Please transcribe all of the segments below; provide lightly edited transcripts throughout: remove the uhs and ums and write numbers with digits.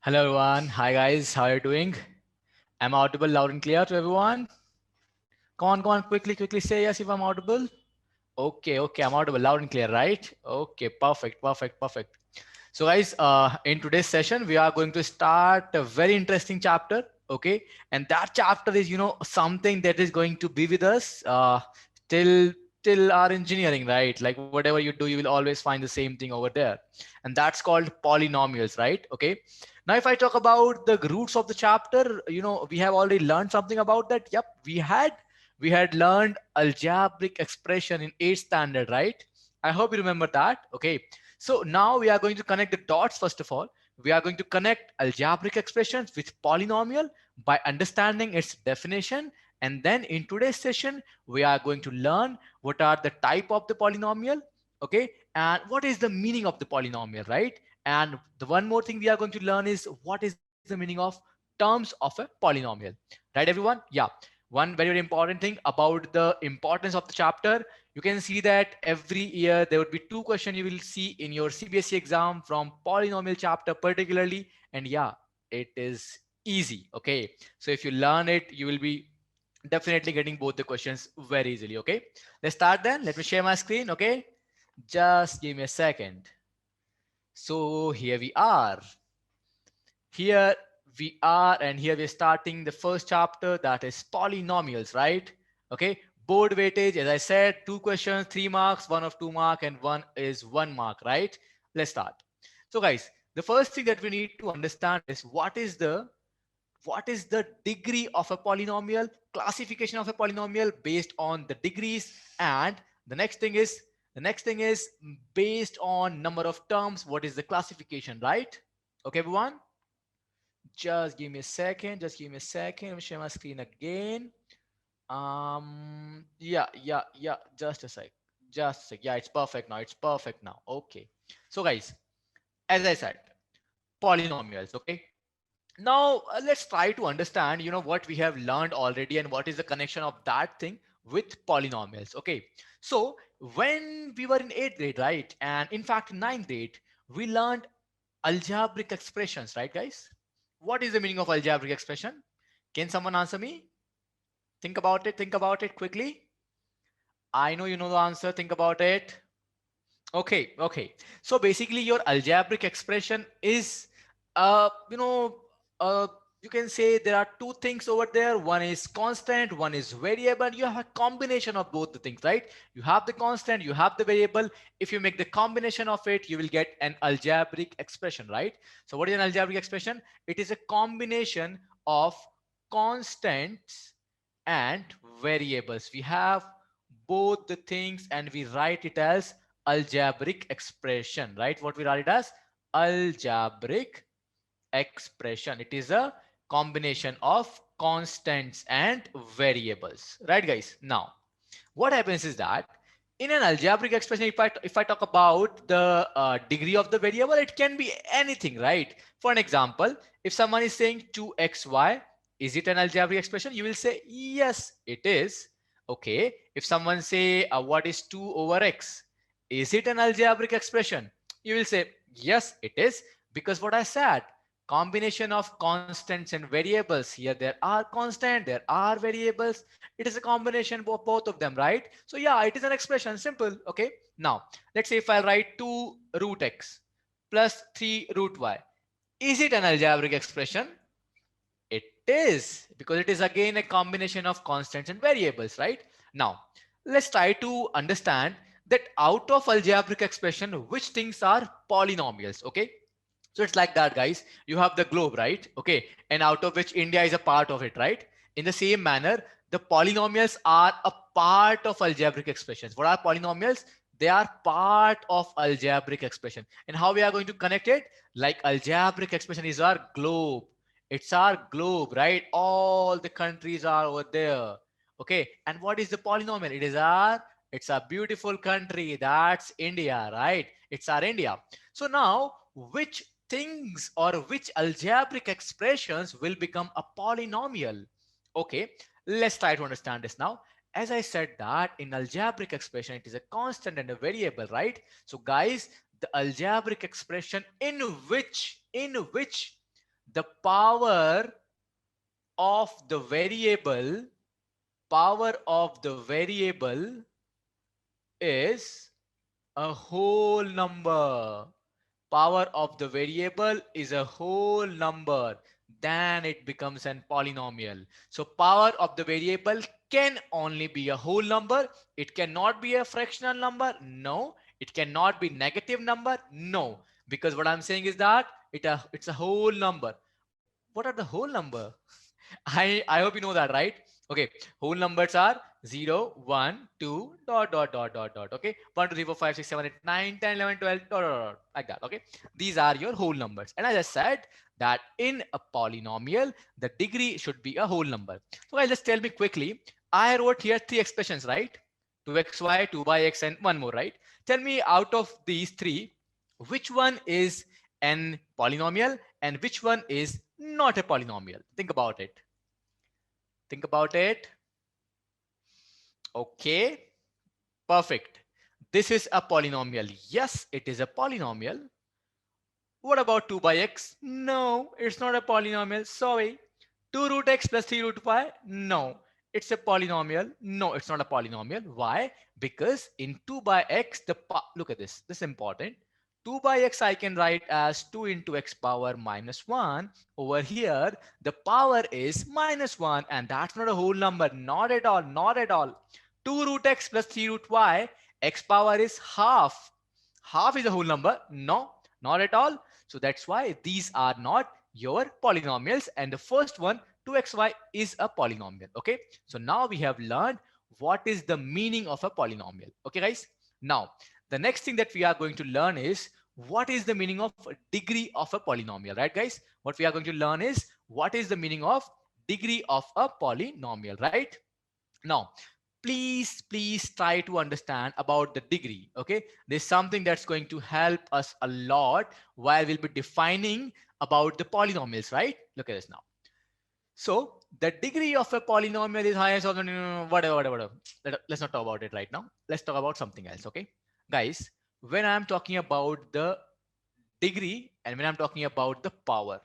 Hello everyone. Hi guys. How are you doing? Am I audible loud and clear to everyone? Come on, quickly say yes if I'm audible. Okay, I'm audible loud and clear, right? Okay, perfect. So guys, in today's session, we are going to start a very interesting chapter. Okay, and that chapter is, something that is going to be with us till till our engineering, right? Like whatever you do, you will always find the same thing over there, and that's called polynomials, right? Okay. Now, if I talk about the roots of the chapter, we have already learned something about that. Yep, we had learned algebraic expression in 8th standard, right? I hope you remember that. Okay. So now we are going to connect the dots. First of all, we are going to connect algebraic expressions with polynomial by understanding its definition. And then in today's session, we are going to learn what are the type of the polynomial, okay, and what is the meaning of the polynomial, right? And the one more thing we are going to learn is what is the meaning of terms of a polynomial, right, everyone? Yeah. One very important thing about the importance of the chapter, you can see that every year there would be two questions you will see in your CBSE exam from polynomial chapter particularly. And yeah, it is easy. Okay. So if you learn it, you will be definitely getting both the questions very easily. Okay. Let's start then. Let me share my screen. Okay. Just give me a second. So here we are. Here we are, and here we're starting the first chapter, that is polynomials, right? Okay. Board weightage, as I said, two questions, 3 marks, one of 2 mark, and one is 1 mark, right? Let's start. So guys, the first thing that we need to understand is what is the degree of a polynomial, classification of a polynomial based on the degrees, and the next thing is based on number of terms, what is the classification, right? Okay, everyone. Just give me a second. Let me share my screen again. Yeah. Just a sec. Yeah, it's perfect now. Okay. So guys, as I said, polynomials. Okay. Now let's try to understand, what we have learned already and what is the connection of that thing with polynomials. Okay. So when we were in 8th grade, right? And in fact, in 9th grade, we learned algebraic expressions, right, guys? What is the meaning of algebraic expression? Can someone answer me? Think about it. Think about it quickly. I know you know the answer. Think about it. Okay. So basically, your algebraic expression is, you know, uh, you can say there are two things over there. One is constant, one is variable. You have a combination of both the things, right? You have the constant, you have the variable. If you make the combination of it, you will get an algebraic expression, right? So what is an algebraic expression? It is a combination of constants and variables. We have both the things and we write it as algebraic expression, right? What we write it as? Algebraic expression. It is a combination of constants and variables, right, guys? Now what happens is that in an algebraic expression, if I talk about the degree of the variable, it can be anything, right? For an example, if someone is saying 2xy, is it an algebraic expression? You will say yes, it is. Okay. If someone say what is 2 over x, is it an algebraic expression? You will say yes, it is, because what I said, combination of constants and variables. Here there are constant, there are variables. It is a combination of both of them, right? So yeah, it is an expression, simple. Okay. Now let's say if I write 2 root x plus 3 root y, is it an algebraic expression? It is, because it is again a combination of constants and variables, right? Now let's try to understand that out of algebraic expression, which things are polynomials. Okay. So it's like that, guys. You have the globe, right? Okay. And out of which India is a part of it, right? In the same manner, the polynomials are a part of algebraic expressions. What are polynomials? They are part of algebraic expression. And how we are going to connect it? Like algebraic expression is our globe. It's our globe, right? All the countries are over there. Okay. And what is the polynomial? It's a beautiful country. That's India, right? It's our India. So now, which things or which algebraic expressions will become a polynomial? Okay, let's try to understand this now. As I said that in algebraic expression, it is a constant and a variable, right? So guys, the algebraic expression in which the of the variable, power of the variable is a whole number. Power of the variable is a whole number, then it becomes an polynomial. So power of the variable can only be a whole number. It cannot be a fractional number. No. It cannot be negative number. No. Because what I'm saying is that it's a whole number. What are the whole number? I hope you know that, right? Okay, whole numbers are 0, 1, 2, dot, dot, dot, dot, dot. Okay, 1, 2, 3, 4, 5, 6, 7, 8, 9, 10, 11, 12, dot, dot, dot, like that. Okay, these are your whole numbers. And as I said, that in a polynomial, the degree should be a whole number. So guys, just tell me quickly. I wrote here three expressions, right? 2xy, 2 by x, and one more, right? Tell me out of these three, which one is an polynomial and which one is not a polynomial? Think about it. Think about it. Okay, perfect. This is a polynomial. Yes, it is a polynomial. What about 2 by x? No, it's not a polynomial. Sorry. 2 root x plus 3 root y? No, it's a polynomial. No, it's not a polynomial. Why? Because in 2 by x, look at this. This is important. 2 by x I can write as 2 into x power minus 1. Over here, the power is minus 1, and that's not a whole number. Not at all. Not at all. 2 root x plus 3 root y, x power is half. Half is a whole number. No, not at all. So that's why these are not your polynomials. And the first one, 2xy, is a polynomial. Okay. So now we have learned what is the meaning of a polynomial. Okay, guys. Now, the next thing that we are going to learn is what is the meaning of degree of a polynomial, right, guys? What we are going to learn is what is the meaning of degree of a polynomial, right? Now, please try to understand about the degree. Okay, there's something that's going to help us a lot while we'll be defining about the polynomials, right? Look at this now. So the degree of a polynomial is highest of the whatever. Let's not talk about it right now. Let's talk about something else. Okay, guys, when I'm talking about the degree and when I'm talking about the power,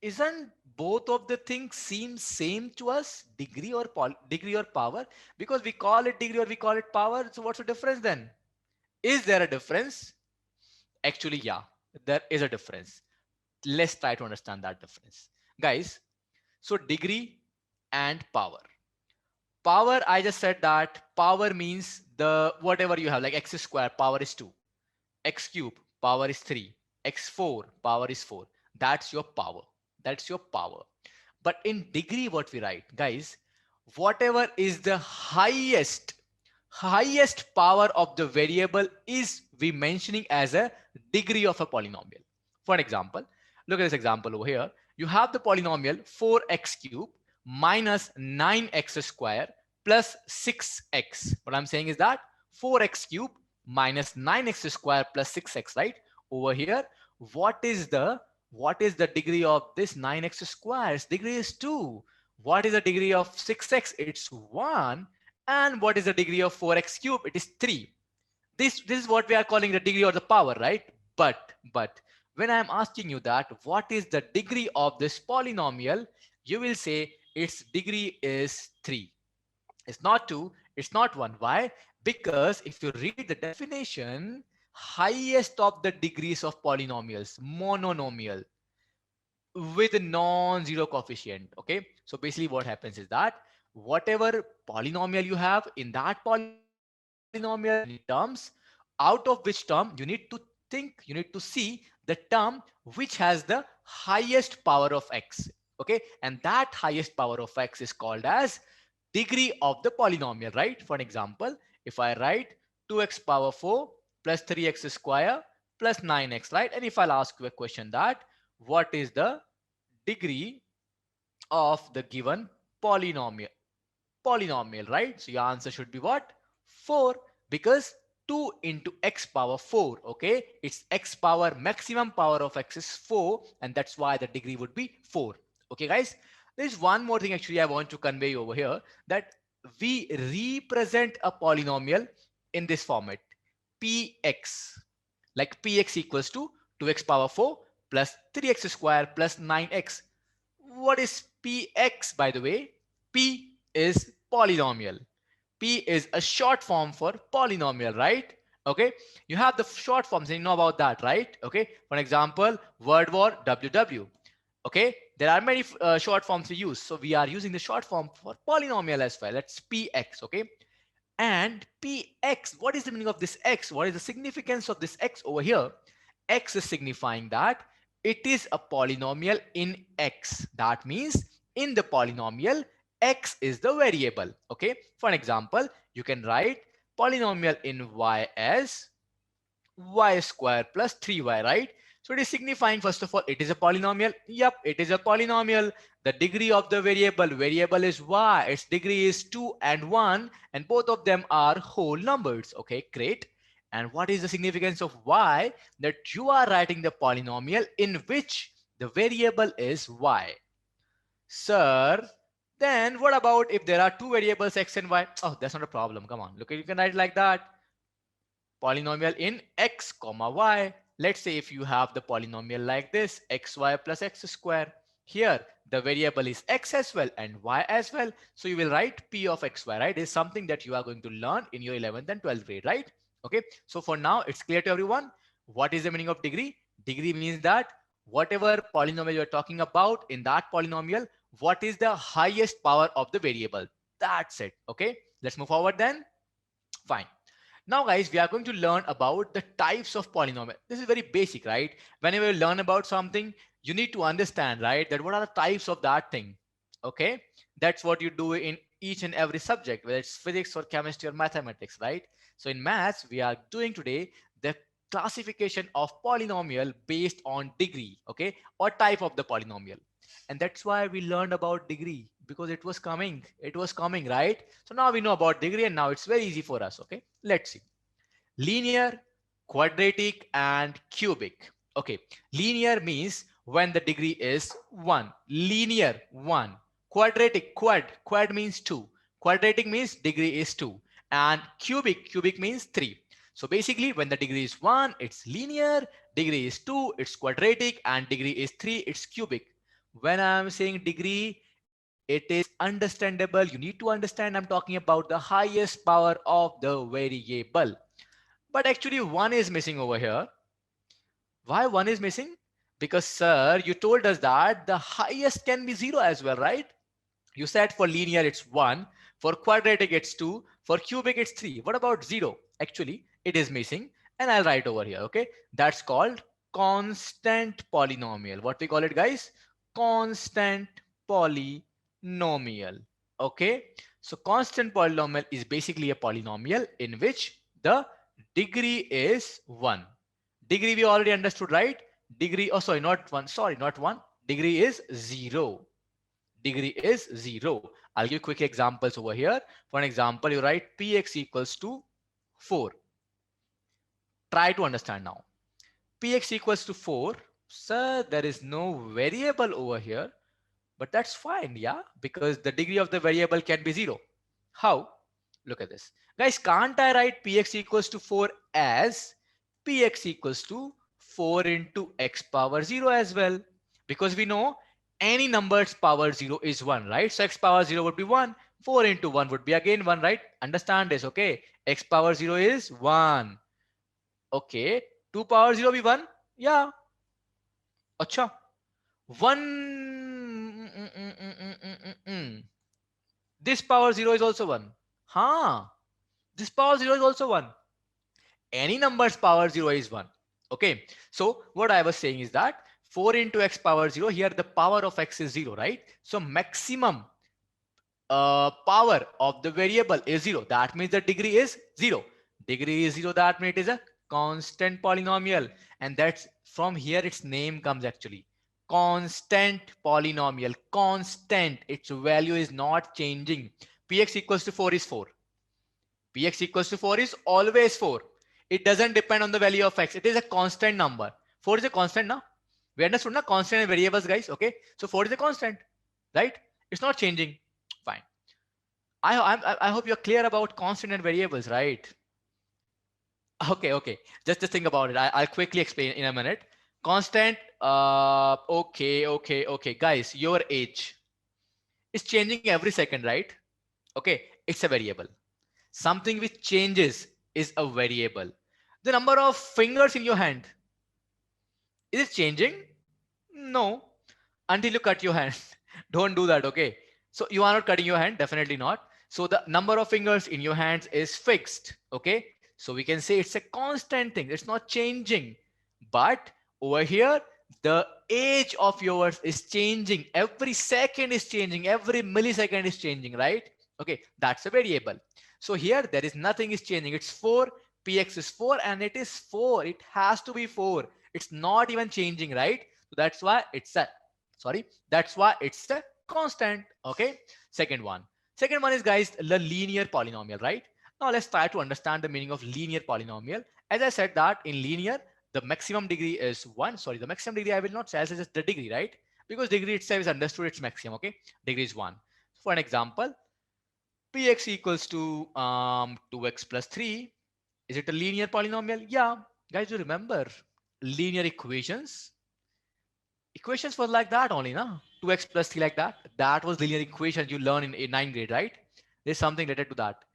isn't both of the things seem same to us, degree or power? Because we call it degree or we call it power. So what's the difference then? Is there a difference? Actually, yeah, there is a difference. Let's try to understand that difference, guys. So degree and power. Power, I just said that power means the whatever you have, like x square power is 2, x cube power is 3, x4 power is 4. That's your power. That's your power. But in degree, what we write, guys, whatever is the highest power of the variable is we mentioning as a degree of a polynomial. For example, look at this example over here. You have the polynomial 4x cube minus 9x square plus 6x. What I'm saying is that 4x cube minus 9x square plus 6x, right? Over here, what is the degree of this 9x square? Its degree is 2. What is the degree of 6x? It's 1. And what is the degree of 4x cube? It is 3. This is what we are calling the degree or the power, right? But when I'm asking you that, what is the degree of this polynomial? You will say its degree is 3. It's not 2. It's not 1. Why? Because if you read the definition, highest of the degrees of polynomials, mononomial, with a non-zero coefficient. Okay, so basically what happens is that whatever polynomial you have, in that polynomial there are many terms, out of which term you need to think, you need to see the term which has the highest power of x. Okay, and that highest power of x is called as degree of the polynomial, right? For example, if I write 2x power 4 plus 3x square plus 9x, right? And if I'll ask you a question that what is the degree of the given polynomial, right? So your answer should be what? 4, because 2 into x power 4. Okay, it's x power, maximum power of x is 4, and that's why the degree would be 4. Okay, guys, there's one more thing actually I want to convey over here, that we represent a polynomial in this format, px, like px equals to 2x power 4 plus 3x square plus 9x. What is px, by the way? P is polynomial. P is a short form for polynomial, right? Okay, you have the short forms and you know about that, right? Okay, for example, word war WW. Okay, there are many short forms we use, so we are using the short form for polynomial as well. That's px. Okay, and px, what is the meaning of this x? What is the significance of this x over here? X is signifying that it is a polynomial in x. That means in the polynomial, x is the variable. Okay, for an example, you can write polynomial in y as y square plus 3y, right? So it is signifying, first of all, it is a polynomial. Yep, it is a polynomial. The degree of the variable is y. Its degree is 2 and 1, and both of them are whole numbers. Okay, great. And what is the significance of y? That you are writing the polynomial in which the variable is y. Sir, then what about if there are two variables x and y? Oh, that's not a problem. Come on, look, you can write like that. Polynomial in x comma y. Let's say if you have the polynomial like this, xy plus x square. Here the variable is x as well and y as well, so you will write p of xy, right? Is something that you are going to learn in your 11th and 12th grade, right? Okay, so for now it's clear to everyone. What is the meaning of degree? Degree means that whatever polynomial you're talking about, in that polynomial, what is the highest power of the variable? That's it. Okay, let's move forward then. Fine. Now, guys, we are going to learn about the types of polynomial. This is very basic, right? Whenever you learn about something, you need to understand, right, that what are the types of that thing. Okay, that's what you do in each and every subject, whether it's physics or chemistry or mathematics, right? So in maths, we are doing today the classification of polynomial based on degree, okay, or type of the polynomial. And that's why we learned about degree, because it was coming, right? So now we know about degree, and now it's very easy for us. Okay, let's see. Linear, quadratic, and cubic. Okay, linear means when the degree is 1. Linear, 1. Quadratic, quad means 2. Quadratic means degree is 2. And cubic means 3. So basically, when the degree is 1, it's linear, degree is 2, it's quadratic, and degree is 3, it's cubic. When I'm saying degree, it is understandable. You need to understand I'm talking about the highest power of the variable. But actually, 1 is missing over here. Why 1 is missing? Because, sir, you told us that the highest can be 0 as well, right? You said for linear it's 1, for quadratic it's 2, for cubic it's 3. What about 0? Actually, it is missing, and I'll write over here. Okay, that's called constant polynomial. What we call it, guys? Constant polynomial. Okay, so constant polynomial is basically a polynomial in which the degree is 1. Degree we already understood, right? Degree, oh sorry, not 1, sorry, not 1. Degree is 0. Degree is 0. I'll give quick examples over here. For an example, you write px equals to 4. Try to understand now. Px equals to 4. Sir, there is no variable over here, but that's fine, yeah, because the degree of the variable can be 0. How? Look at this. Guys, can't I write px equals to 4 as px equals to 4 into x power 0 as well? Because we know any number's power 0 is 1, right? So x power 0 would be 1. 4 into 1 would be again 1, right? Understand this, okay? X power 0 is 1. Okay. 2 power 0 be 1? Yeah. Acha. 1. This power 0 is also 1. Huh. This power 0 is also 1. Any number's power 0 is 1. Okay. So what I was saying is that 4 into x power 0, here the power of x is 0, right? So maximum power of the variable is 0. That means the degree is 0. Degree is 0. That means it is a constant polynomial. And that's from here its name comes actually. Constant polynomial. Constant. Its value is not changing. Px equals to 4 is 4. Px equals to 4 is always 4. It doesn't depend on the value of x. It is a constant number. 4 is a constant now. We understood now constant and variables, guys. Okay. So 4 is a constant, right? It's not changing. Fine. I hope you're clear about constant and variables, right? Okay. Just think about it. I'll quickly explain in a minute. Constant Okay, guys, your age is changing every second, right? Okay, it's a variable. Something which changes is a variable. The number of fingers in your hand, is it changing? No, until you cut your hand. Don't do that, okay? So you are not cutting your hand, definitely not. So the number of fingers in your hands is fixed, okay? So we can say it's a constant thing. It's not changing. But over here, the age of yours is changing. Every second is changing. Every millisecond is changing, right? Okay, that's a variable. So here there is nothing is changing. It's 4. Px is 4 and it is 4. It has to be 4. It's not even changing, right? So that's why it's a that's why it's a constant. Okay, second one is, guys, the linear polynomial, right? Now let's try to understand the meaning of linear polynomial. As I said that in linear, the maximum degree is 1. Sorry, the maximum degree I will not say, I'll say just the degree, right? Because degree itself is understood its maximum. Okay, degree is 1. For an example, px equals to 2x plus 3. Is it a linear polynomial? Yeah, guys, you remember linear equations was like that only, na? 2x plus 3 like that. That was linear equation you learn in 9th grade, right? There's something related to that.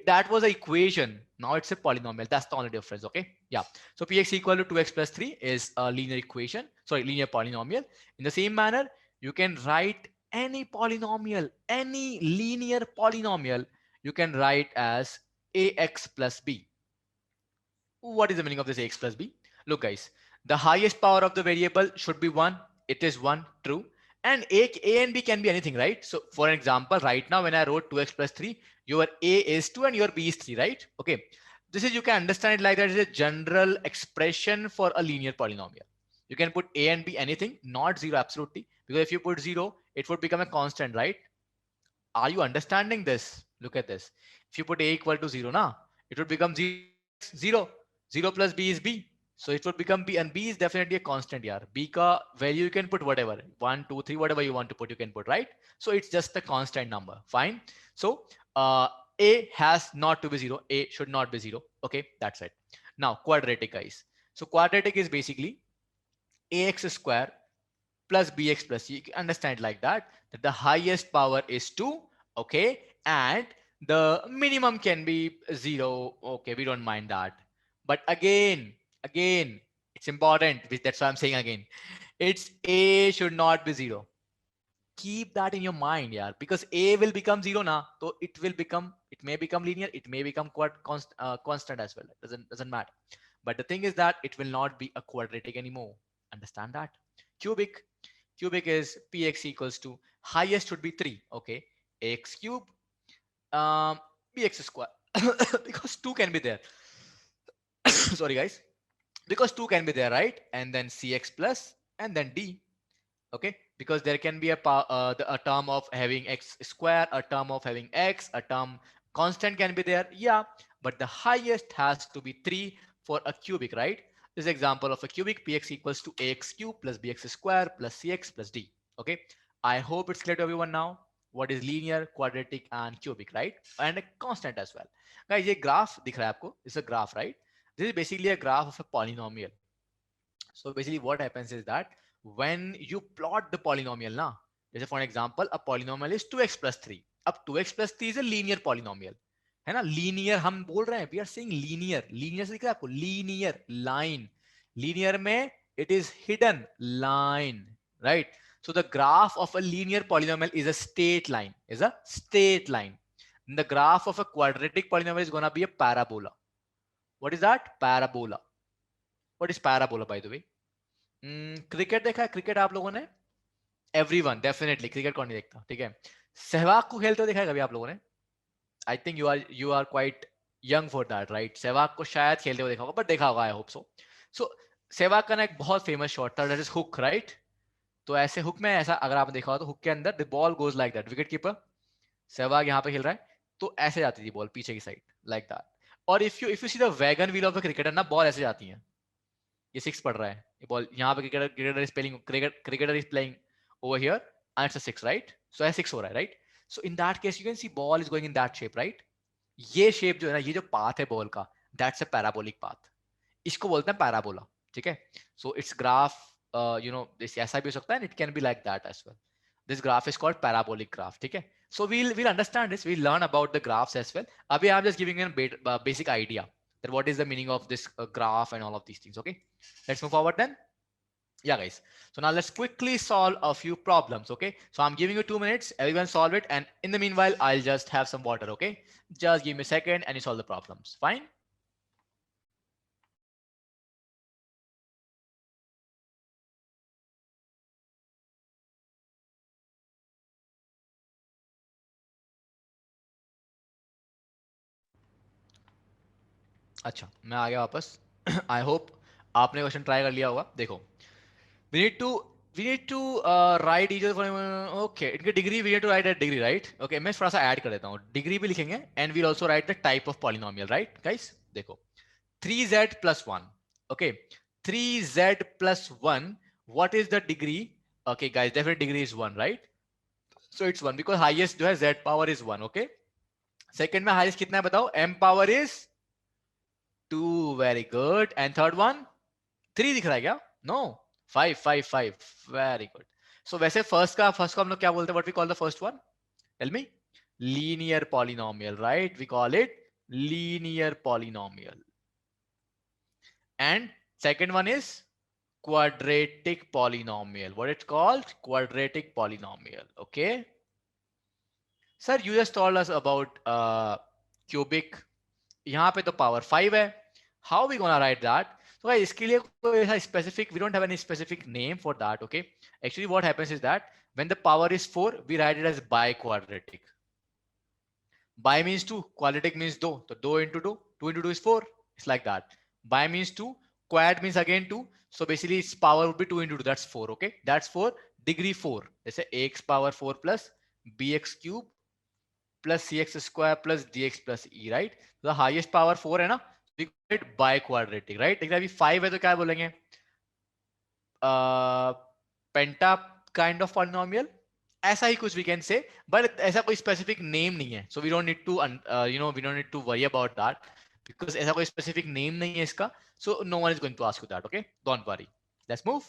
That was an equation. Now it's a polynomial. That's the only difference, okay? Yeah. So px equal to 2x plus 3 is a linear equation. Sorry, linear polynomial. In the same manner, you can write any polynomial, any linear polynomial, you can write as ax plus b. What is the meaning of this ax plus b? Look, guys, the highest power of the variable should be 1. It is 1, true. And a and b can be anything, right? So for example, right now when I wrote 2x plus 3, your a is 2 and your b is 3, right? Okay. This is, you can understand it like that, is a general expression for a linear polynomial. You can put a and b anything, not 0 absolutely. Because if you put 0, it would become a constant, right? Are you understanding this? Look at this. If you put a equal to 0, na, it would become 0 x 0. 0 plus b is b. So it would become b, and b is definitely a constant here. B ka value you can put whatever, 1, 2, 3, whatever you want to put, you can put, right? So it's just a constant number. Fine. So a has not to be 0. A should not be 0. Okay, that's it. Now quadratic, guys. So quadratic is basically ax square plus bx plus c. You can understand like that the highest power is 2, okay, and the minimum can be 0. Okay, we don't mind that. But again, it's important. That's why I'm saying again. It's a should not be 0. Keep that in your mind, yeah, because a will become 0 now. So it may become linear, it may become constant as well. It doesn't matter. But the thing is that it will not be a quadratic anymore. Understand that? Cubic. Cubic is px equals to, highest should be 3. Okay, x cube bx square because 2 can be there. Sorry, guys, because 2 can be there, right? And then cx plus and then d. Okay, because there can be a term of having x square, a term of having x, a term constant can be there, yeah, but the highest has to be 3 for a cubic, right? This example of a cubic, px equals to ax cube plus bx square plus cx plus d. Okay, I hope it's clear to everyone now what is linear, quadratic and cubic, right? And a constant as well. Guys, ये graph दिख रहा है आपको? It's a graph, right? This is basically a graph of a polynomial. So basically what happens is that when you plot the polynomial na, जैसे for an example, a polynomial is 2x plus 3. अब 2x plus 3 is a linear polynomial. है ना, linear हम बोल रहे हैं, we are saying linear. Linear से दिख रहा है आपको, linear line. Linear में it is hidden line, right? So the graph of a linear polynomial is a straight line, And the graph of a quadratic polynomial is gonna be a parabola. What is that? Parabola. What is parabola, by the way? Cricket देखा है? Cricket आप लोगों ने? Everyone definitely cricket कौन नहीं देखता, ठीक है? सहवाग को खेलते हुए देखा है कभी आप लोगों ने? I think you are quite young for that, right? Sehwag को शायद खेलते हुए देखा होगा, बट देखा होगा, आई होप सो. सो सहवाग का ना एक बहुत फेमस शॉट था, दैट इज हुक, राइट? तो ऐसे हुक में ऐसा अगर आपने देखा हो तो हुक के अंदर the ball goes like that. Wicket keeper Sehwag यहाँ पे खेल रहा है तो ऐसे जाती थी बॉल पीछे की साइड, लाइक दैट. और if you see the wagon wheel of the cricketer ना, बॉल ऐसे जाती है. ये 6 पढ़ रहा है, ये बॉल यहाँ पे cricketer is playing over here and it's a 6, right? So 6 हो रहा है, right? So in that case you can see ball is going in that shape, right? ये shape जो है ना, ये जो path है ball का, that's a parabolic path. इसको बोलते हैं parabola, ठीक है? So its graph this ऐसा भी हो सकता है, it can be like that as well. This graph is called parabolic graph. ठीक है, so we'll understand this, we'll learn about the graphs as well. Abhi I'm just giving you a basic idea that what is the meaning of this graph and all of these things. Okay, let's move forward then. Yeah guys, so now let's quickly solve a few problems. Okay, so I'm giving you 2 minutes, everyone solve it, and in the meanwhile I'll just have some water. Okay, just give me a second and you solve the problems. Fine. अच्छा, मैं आ गया वापस. I hope आपने question try कर लिया होगा. देखो, we need to we need to write each other. Okay, इनके degree we need to write a degree, right? Okay, मैं थोड़ा सा ऐड कर देता हूँ, डिग्री भी लिखेंगे and we'll also write the type of polynomial, right guys? देखो, 3z plus 1. Okay, 3z plus 1, what is the degree? Okay guys, definitely degree is 1, right? So it's 1 because highest जो है z power is 1. Okay, second में highest कितना है बताओ? M power is 2. Very good. And third one 3 दिख रहा है क्या? No, 5 5 5. Very good. So वैसे फर्स्ट को हम लोग क्या बोलते हैं? What we call the first one? Tell me. Linear polynomial, right? We call it linear polynomial. And second one is quadratic polynomial. What it's called? Quadratic polynomial. Okay. Sir, you just told us about cubic. यहाँ पे तो power 5 है. How we gonna write that? So guys, इसके लिए कोई ऐसा specific, we don't have any specific name for that. Okay. Actually, what happens is that when the power is 4, we write it as biquadratic. Bi means 2, quadratic means 2. So 2 into 2, 2 into 2 is 4. It's like that. Bi means 2, quad means again 2. So basically its power would be 2 into 2. That's 4. Okay. That's for degree 4. Let's say ax power 4 plus bx cube plus cx square plus dx plus e, right? So the highest power 4 है ना, we call it biquadratic, right? लेकिन अभी 5 है तो क्या बोलेंगे? पेंटा kind of polynomial, ऐसा ही कुछ वी कैन से, बट ऐसा कोई स्पेसिफिक नेम नहीं है. So we don't need to we don't need to worry about that because ऐसा कोई स्पेसिफिक नेम नहीं है इसका. So no one is going to ask you that. Okay, don't worry. Let's move.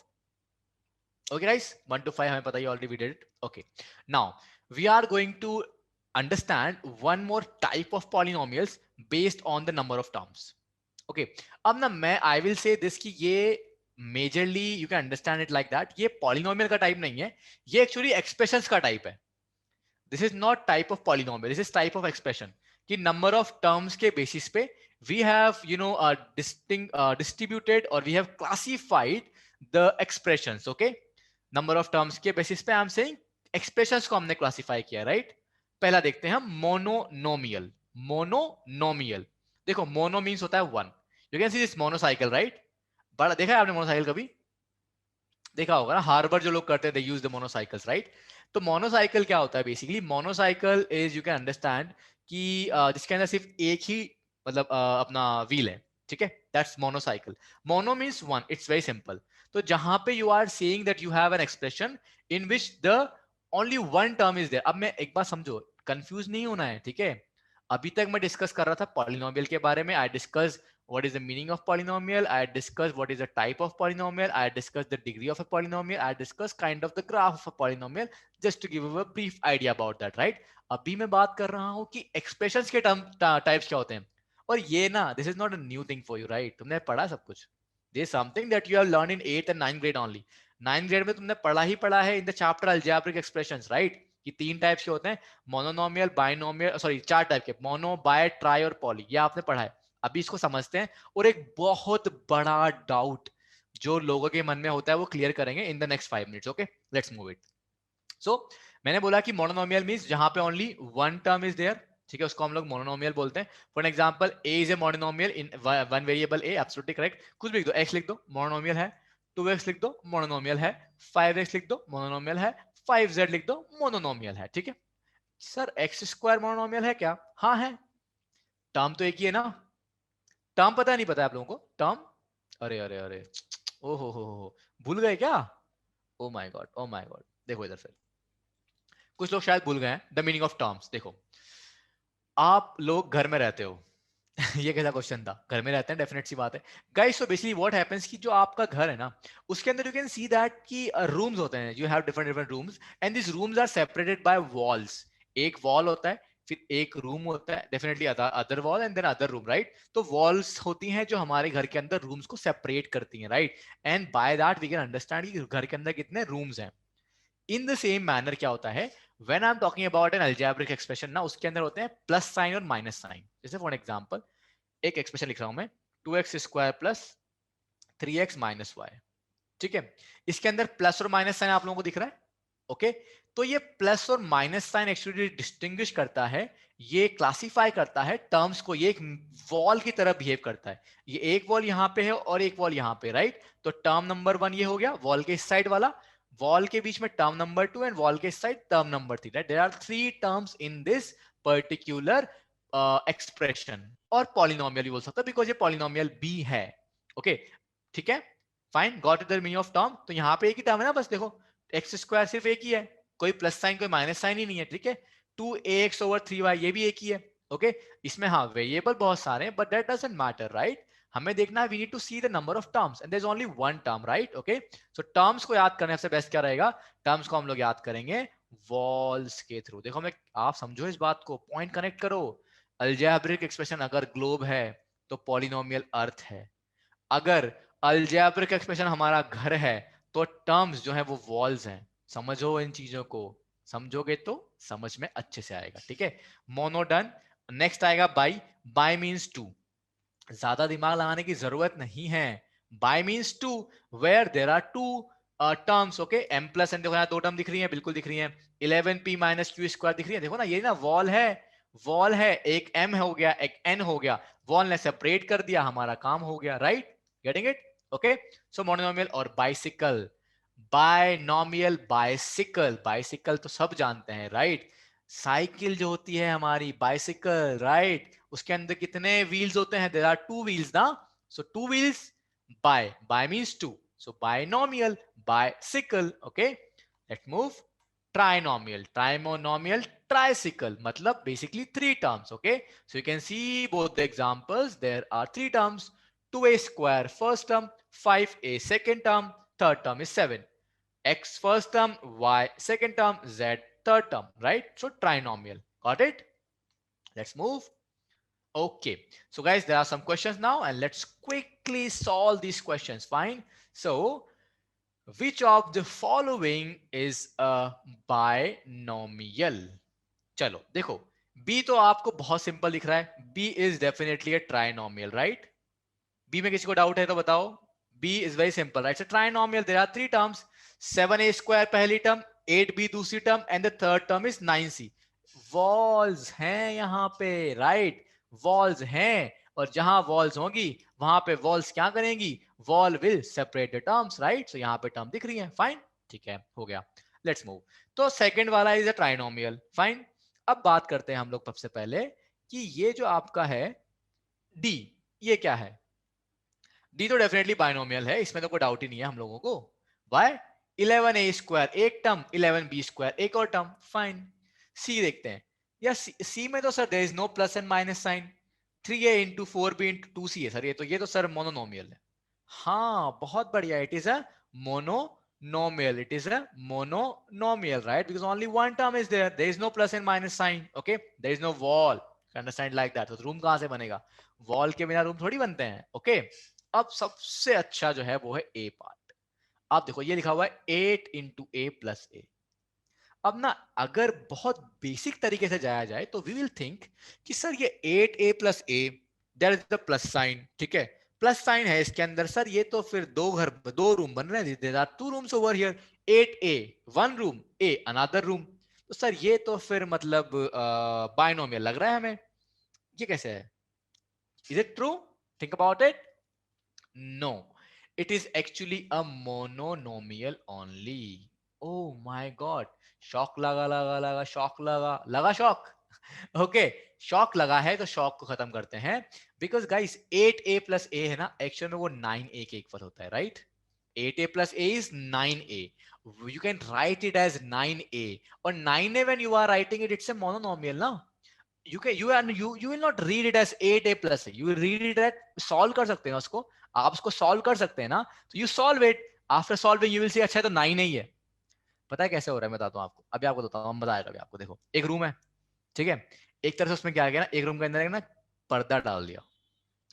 Okay guys, 1 to 5 हमें पता ही, already we did it. Okay, now we are going to understand one more type of polynomials based on the number of terms. Okay, अब ना मैं I will say this कि ये majorly you can understand it like that, ये polynomial का type नहीं है, ये actually expressions का type है. This is not type of polynomial, this is type of expression कि number of terms के basis पे we have distributed or we have classified the expressions. Okay, number of terms के basis पे I am saying expressions को हमने classify किया, right? पहला देखते हैं हम मोनोनोमियल. मोनोनोमियल, देखो मोनो मींस होता है 1. You can see this monocycle, right? बड़ा देखा है आपने मोनोसाइकिल कभी? देखा होगा ना, हार्वर्ड जो लोग करते हैं they use the monocycles, right? तो मोनोसाइकिल क्या होता है? Basically monocycle is, you can understand कि जिसके अंदर सिर्फ एक ही मतलब अपना व्हील है, ठीक है? That's monocycle. Mono means 1. It's very simple. तो जहां पे you are saying that you have an expression in which the only one term is there. अब मैं एक बात समझो, कंफ्यूज नहीं होना है, ठीक है? अभी तक मैं डिस्कस कर रहा था पॉलिनोमियल के बारे में. I discuss what is the meaning of polynomial, I discussed what is the type of polynomial, I discussed the degree of a polynomial, I discussed kind of the graph of a polynomial, just to give you a brief idea about that, right? अभी मैं बात कर रहा हूँ कि expressions के types क्या होते हैं. और ये ना, this is not a new thing for you, right? तुमने पढ़ा सब कुछ. This is something that you have learned in 8th and 9th grade only. 9th grade में तुमने पढ़ा ही पढ़ा है in the chapter algebraic expressions, right? कि 3 टाइप्स के होते हैं, मोनोनोमियल, बाइनोमियल, सॉरी 4 टाइप के, मोनो, बाय, ट्राई और पॉली. ये आपने पढ़ा है. अभी इसको समझते हैं और एक बहुत बड़ा डाउट जो लोगों के मन में होता है वो क्लियर करेंगे in the next 5 minutes. Okay, let's move it. So मैंने बोला कि मोनोनोमियल मींस जहां पे only one term is there, ठीक है? उसको हम लोग मोनोनोमियल बोलते हैं. For example A is a mononomial in one variable A. Absolutely correct. कुछ भी लिख दो, x लिख दो, मोनोनोमियल है. 2x लिख दो, मोनोनोमियल है. 5x लिख दो, मोनोनोमियल है. 5z लिख दो, मोनोनोमियल है. ठीक है सर, एक्स स्क्वायर मोनोनोमियल है क्या? हाँ है. टर्म तो एक ही है ना. टर्म पता नहीं, पता है आप लोगों को टर्म? अरे अरे अरे, ओ हो, भूल गए क्या? Oh my God, oh my God. देखो इधर फिर कुछ लोग शायद भूल गए हैं द मीनिंग ऑफ टर्म्स. देखो, आप लोग घर में रहते हो, ये कैसा क्वेश्चन था? घर में रहते हैं, डेफिनेट सी बात है guys. So basically what happens कि जो आपका घर है ना, उसके अंदर यू कैन सी दैट कि रूम्स होते हैं, you have different different rooms and this rooms are separated by walls. एक वॉल होता है, फिर एक रूम होता है, definitely other wall and then other room, right? तो वॉल्स होती हैं जो हमारे घर के अंदर रूम्स को सेपरेट करती हैं, right? And by that we can understand कि घर के अंदर कितने रूम्स हैं। इन द सेम मैनर क्या होता है when I am talking about an algebraic expression ना, उसके अंदर होते हैं प्लस साइन और माइनस साइन। जैसे फॉर एग्जांपल एक एक्सप्रेशन लिख रहा हूं मैं, 2x² प्लस 3x-y, ठीक है? इसके अंदर प्लस और माइनस साइन आप लोगों को दिख रहा है, ओके? तो ये प्लस और माइनस साइन एक्चुअली डिस्टिंग्विश करता है, ये क्लासिफाई करता है टर्म्स को, ये एक वॉल की तरह बिहेव करता है। ये एक वॉल यहाँ पे है और एक वॉल यहाँ पे, राइट? तो टर्म नंबर 1 ये हो गया वॉल के इस साइड वाला, वॉल के बीच में टर्म नंबर 2 एंड वॉल के इस side term number 3, right? There are 3 terms in this particular expression. और पॉलिनोमियल भी बोल सकता है बिकॉज ये पॉलिनोमियल भी है, ओके? ठीक है, fine, got it the meaning of term. तो यहाँ पे एक ही टर्म है ना, बस देखो x² सिर्फ एक ही है, कोई प्लस साइन कोई माइनस साइन ही नहीं है, ठीक है? 2ax/3y ये भी एक ही है, ओके? इसमें हाँ वेरिएबल बहुत सारे हैं but that doesn't matter, right? हमें देखना है we need to see the number of terms and there is only one term, right? Okay, so terms को याद करने से बेस्ट क्या रहेगा, टर्म्स को हम लोग याद करेंगे वॉल्स के थ्रू। देखो मैं, आप समझो इस बात को, पॉइंट कनेक्ट करो। अलजेब्रिक एक्सप्रेशन अगर ग्लोब है तो पॉलिनोमियल अर्थ है, अगर अलजेब्रिक एक्सप्रेशन हमारा घर है तो टर्म्स जो है वो वॉल्स हैं। समझो इन चीजों को, समझोगे तो समझ में अच्छे से आएगा, ठीक है? मोनोडन। नेक्स्ट आएगा बाई। बाई मींस टू, ज्यादा दिमाग लगाने की जरूरत नहीं है। Bi means two where there are two terms, okay? m plus n, देखो यहाँ दो टर्म दिख रही है, बिल्कुल दिख रही है। 11p - q² दिख रही है, देखो ना, ये ना वॉल है, वॉल है, एक m हो गया एक n हो गया, वॉल ने सेपरेट कर दिया, हमारा काम हो गया, right? Getting it? Okay, so monomial. और बाइसिकल, बायनोमियल बाइसिकल, बाइसिकल तो सब जानते हैं, राइट? साइकिल जो होती है हमारी, बाइसिकल, राइट? उसके अंदर कितने व्हील्स होते हैं? देयर आर टू व्हील्स ना, so two wheels, bi means two, so binomial bicycle, okay? Let's move. Trinomial, trimonomial, tricycle, मतलब basically three terms, okay? So you can see both the examples, there are three terms, 2a² first term, 5a second term, third term is 7, x first term, y second term, z third term, right? So trinomial, got it? Let's move. Okay, so guys, there are some questions now and let's quickly solve these questions. Fine. So which of the following is a binomial? चलो देखो, b तो आपको बहुत simple दिख रहा है, b is definitely a trinomial, right? B में किसी को डाउट है तो बताओ। B is very simple, right? Trinomial, there are three terms, 7a² पहली टर्म, 8b दूसरी term and the third term is 9c। Walls हैं यहाँ पे, राइट? वॉल्स हैं, और जहां वॉल्स होंगी वहां पे वॉल्स क्या करेंगी? Wall will separate the terms, right? So यहाँ पे टर्म दिख रही है, फाइन, ठीक है, हो गया। Let's move. तो सेकंड वाला इज अ ट्राइनोमियल, फाइन। अब बात करते हैं हम लोग सबसे पहले कि ये जो आपका है डी, ये क्या है? डी तो डेफिनेटली बाइनोमियल है, इसमें तो कोई डाउट ही नहीं है हम लोगों को। वाई? 11a² एक टर्म, 11b² एक और टर्म, फाइन। सी देखते हैं, या सी में तो sir there is no plus and minus sign, 3a × 4b × 2c है सर, ये तो सर मोनोनोमियल है। हाँ बहुत बढ़िया, it is a monomial, it is a monomial, right? Because only one term is there, there is no plus and minus sign, okay? There is no wall, you understand like that? तो room कहां से बनेगा? Wall के बिना room थोड़ी बनते हैं, okay? अब सबसे अच्छा जो है वो है ए पार्ट। आप देखो ये लिखा हुआ है 8 × a + a। अब ना अगर बहुत बेसिक तरीके से जाया जाए तो वी विल थिंक कि सर ये 8a + a, there is the plus sign, ठीक है? प्लस साइन है इसके अंदर, सर ये तो फिर दो घर, दो रूम बन रहे हैं, there are two rooms over here, 8a one room, a another room, तो सर ये तो फिर मतलब बाइनोमियल लग रहा है हमें। ये कैसे है? Is it true? Think about it. No, it is actually a mononomial only. Oh my God, shock लगा लगा लगा, शॉक लगा लगा, शॉक। ओके, शॉक लगा है तो शॉक को खत्म करते हैं। बिकॉज गाइस 8a + a है ना, एक्चुअल में वो 9a के इक्वल होता है, right? 8a + a is 9a. You can write it as 9a, और 9a when you are writing it, it's a mononomial ना। you will not read it as 8a plus a. You will read it at solve कर सकते हैं ना उसको, आप उसको solve कर सकते हैं ना, तो you solve it. After solving you will see अच्छा है तो 9 ही है. पता है कैसे हो रहा है, मैं बताता हूँ आपको, अभी आपको बताता हूँ, हम बताएगा अभी आपको. देखो एक रूम है, ठीक है, एक तरह से उसमें क्या किया ना, एक रूम के अंदर एक ना पर्दा डाल दिया.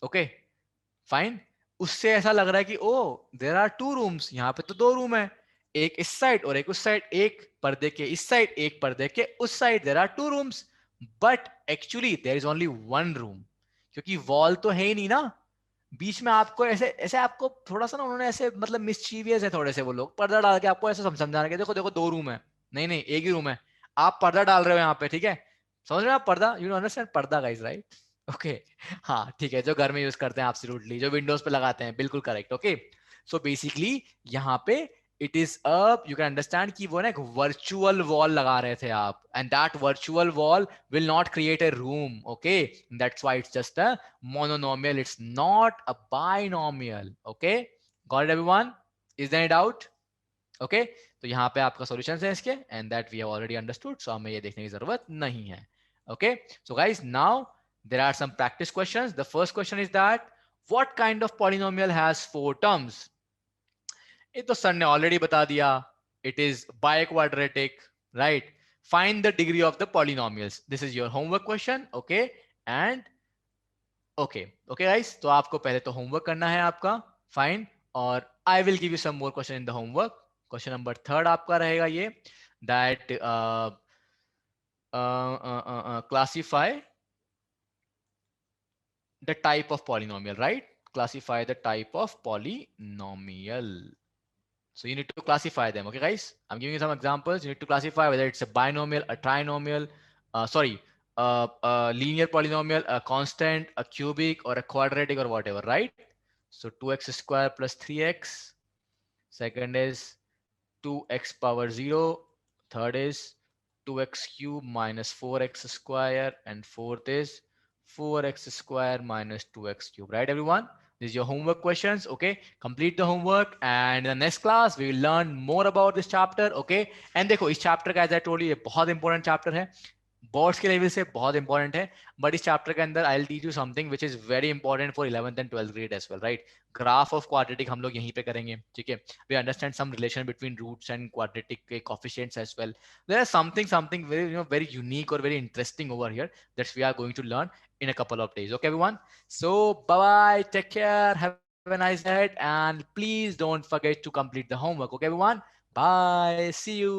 Okay fine. उससे ऐसा लग रहा है कि oh there are two rooms, यहाँ पे तो दो रूम है, एक इस साइड और एक उस साइड, एक पर्दे के इस साइड एक पर्दे के उस side, there are two rooms. But actually there is only one room, क्योंकि वॉल तो है ही नहीं ना बीच में. आपको ऐसे ऐसे आपको थोड़ा सा ना उन्होंने ऐसे मतलब मिस्चीवियस है थोड़े से वो लोग, पर्दा डाल के आपको ऐसे समझाने के, देखो देखो दो रूम है, नहीं नहीं एक ही रूम है, आप पर्दा डाल रहे हो यहाँ पे, ठीक है, समझ रहे हो आप पर्दा, यू अंडरस्टैंड पर्दा गाइस, राइट? ओके हाँ ठीक है, जो घर में यूज करते हैं एब्सोल्युटली, जो विंडोज पे लगाते हैं, बिल्कुल करेक्ट. ओके सो बेसिकली यहाँ पे it is a, you can understand कि वो ना एक वर्चुअल वॉल लगा रहे थे आप, and that virtual wall will not create a room. Okay, that's why it's just a mononomial, it's not a binomial. Okay, got it everyone? Is there any doubt? Okay, तो यहाँ पे आपका solutions है इसके, and that we have already understood, so हमें ये देखने की जरूरत नहीं है. Okay, so guys, now there are some practice questions. The first question is that what kind of polynomial has four terms? ये तो सर ने ऑलरेडी बता दिया, it is biquadratic, right? Find the degree of the polynomials. This is your homework question. Okay, and okay guys, तो आपको पहले तो homework करना है आपका, fine, और I will give you some more question in the homework. Question number 3 आपका रहेगा ये, that classify the type of polynomial, right? Classify the type of polynomial. So you need to classify them. Okay, guys, I'm giving you some examples. You need to classify whether it's a binomial, a trinomial, a linear polynomial, a constant, a cubic, or a quadratic, or whatever, right? So 2x square plus 3x. Second is 2x power 0. Third is 2x cube minus 4x square. And fourth is 4x square minus 2x cube, right everyone? This is your homework questions. Okay, complete the homework, and in the next class we will learn more about this chapter. Okay, and देखो इस chapter का, as I told you, ये बहुत important chapter है, boards के level से बहुत important है, बट इस चैप्टर के अंदर I will teach you something which is very important for 11th and 12th grade as well, right? Graph of quadratic हम लोग यहीं पे करेंगे, ठीक है? We understand some relation between roots and quadratic के coefficients as well. There is something very very unique और very interesting over here that's we are going to learn in a couple of days. Okay everyone, so bye bye, take care, have a nice day, and please don't forget to complete the homework. Okay everyone, bye, see you.